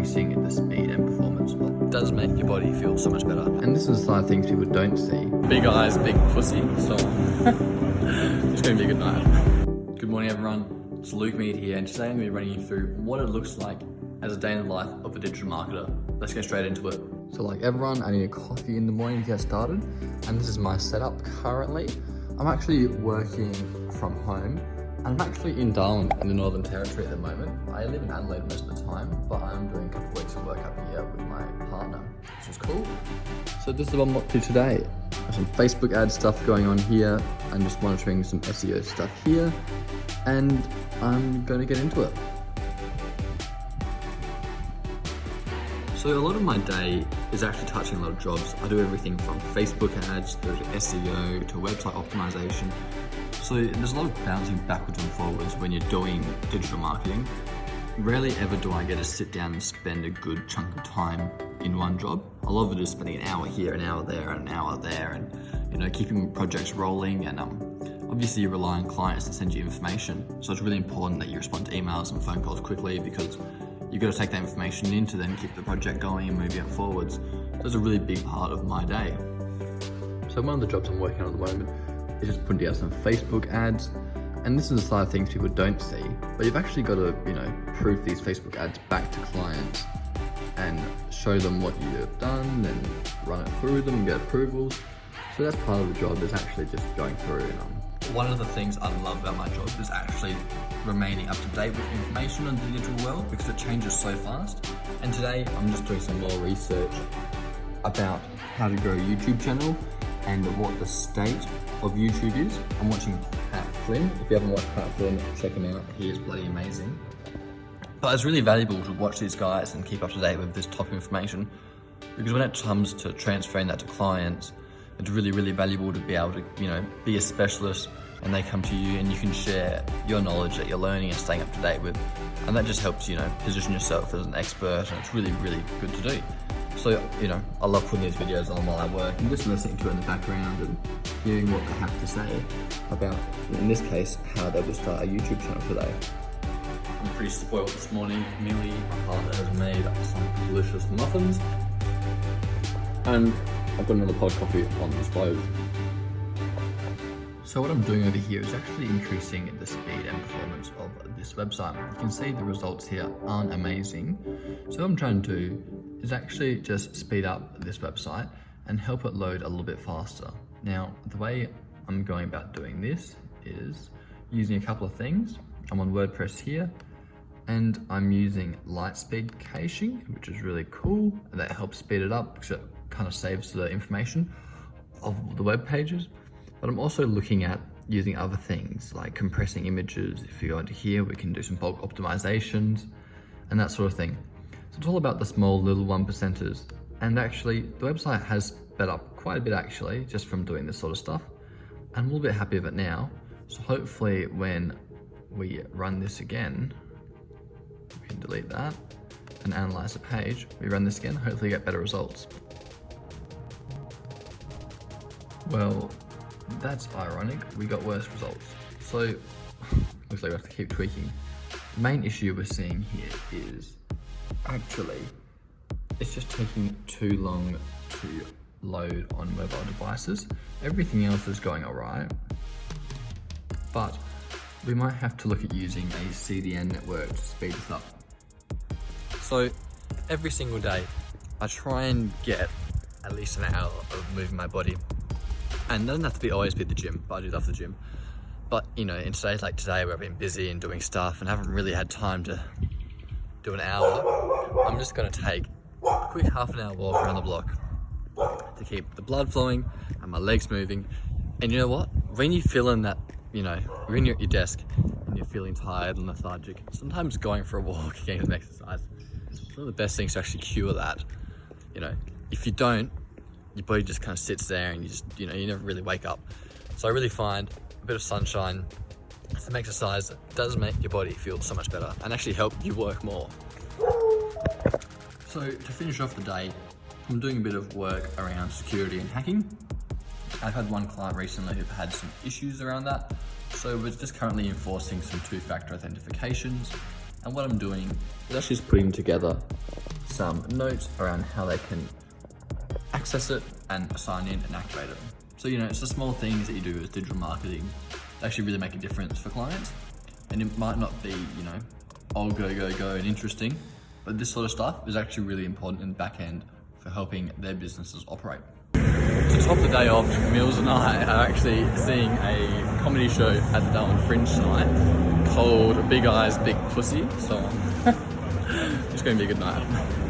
increasing the speed and performance. It does make your body feel so much better. And this is the side of things people don't see. Big eyes, big pussy, so it's gonna be a good night. Good morning everyone, it's Luke Mead here, and today I'm gonna be running you through what it looks like as a day in the life of a digital marketer. Let's get straight into it. So like everyone, I need a coffee in the morning to get started, and this is my setup currently. I'm actually working from home. I'm actually in Darwin in the Northern Territory at the moment. I live in Adelaide most of the time, but I'm doing a couple of weeks of work up here with my partner, which is cool. So this is what I'm up to today. There's some Facebook ad stuff going on here. I'm just monitoring some SEO stuff here, and I'm gonna get into it. So a lot of my day is actually touching a lot of jobs. I do everything from Facebook ads to SEO to website optimization. So there's a lot of bouncing backwards and forwards when you're doing digital marketing. Rarely ever do I get to sit down and spend a good chunk of time in one job. A lot of it is spending an hour here, an hour there, and an hour there, and keeping projects rolling. And obviously you rely on clients to send you information. So it's really important that you respond to emails and phone calls quickly, because you've got to take that information in to then keep the project going and move it forwards. So it's a really big part of my day. So one of the jobs I'm working on at the moment is just putting together some Facebook ads. And this is the side of things people don't see, but you've actually got to, proof these Facebook ads back to clients and show them what you've done and run it through them and get approvals. So that's part of the job, is actually just going through one of the things I love about my job is actually remaining up to date with information on the digital world, because it changes so fast. And today I'm just doing some more research about how to grow a YouTube channel and what the state of YouTube is. I'm watching Pat Flynn. If you haven't watched Pat Flynn, check him out. He is bloody amazing. But it's really valuable to watch these guys and keep up to date with this top information, because when it comes to transferring that to clients, it's really, really valuable to be able to, be a specialist, and they come to you and you can share your knowledge that you're learning and staying up to date with. And that just helps, position yourself as an expert, and it's really, really good to do. So, I love putting these videos on while I work and just listening to it in the background and hearing what they have to say about, in this case, how they will start a YouTube channel today. I'm pretty spoiled this morning. Millie, my partner, has made some delicious muffins, and I've got another pot of coffee on the stove. So what I'm doing over here is actually increasing the speed and performance of this website. You can see the results here aren't amazing. So what I'm trying to do is actually just speed up this website and help it load a little bit faster. Now, the way I'm going about doing this is using a couple of things. I'm on WordPress here, and I'm using Lightspeed caching, which is really cool. And that helps speed it up because it kind of saves the information of the web pages. But I'm also looking at using other things like compressing images. If you go into here, we can do some bulk optimizations and that sort of thing. So it's all about the small little 1%ers. And actually the website has sped up quite a bit actually, just from doing this sort of stuff. I'm a little bit happy with it now. So hopefully when we run this again, we can delete that and analyze the page. We run this again, hopefully get better results. Well, that's ironic, we got worse results. So, looks like we have to keep tweaking. The main issue we're seeing here is, actually, it's just taking too long to load on mobile devices. Everything else is going all right, but we might have to look at using a CDN network to speed this up. So, every single day, I try and get at least an hour of moving my body. And it doesn't have to always be at the gym, but I do love the gym. But in days like today where I've been busy and doing stuff and haven't really had time to do an hour, I'm just gonna take a quick half an hour walk around the block to keep the blood flowing and my legs moving. And you know what? When you're feeling that, when you're at your desk and you're feeling tired and lethargic, sometimes going for a walk, getting some exercise, it's one of the best things to actually cure that. If you don't, your body just kind of sits there and you just, you never really wake up. So I really find a bit of sunshine, some exercise does make your body feel so much better and actually help you work more. So to finish off the day, I'm doing a bit of work around security and hacking. I've had one client recently who've had some issues around that. So we're just currently enforcing some two-factor authentications. And what I'm doing is actually just putting together some notes around how they can access it and sign in and activate it. So, you know, it's the small things that you do as digital marketing that actually really make a difference for clients. And it might not be, you know, all go and interesting, but this sort of stuff is actually really important in the back end for helping their businesses operate. To top the day off, Mills and I are actually seeing a comedy show at the Darwin Fringe tonight called Big Eyes, Big Pussy. So it's going to be a good night.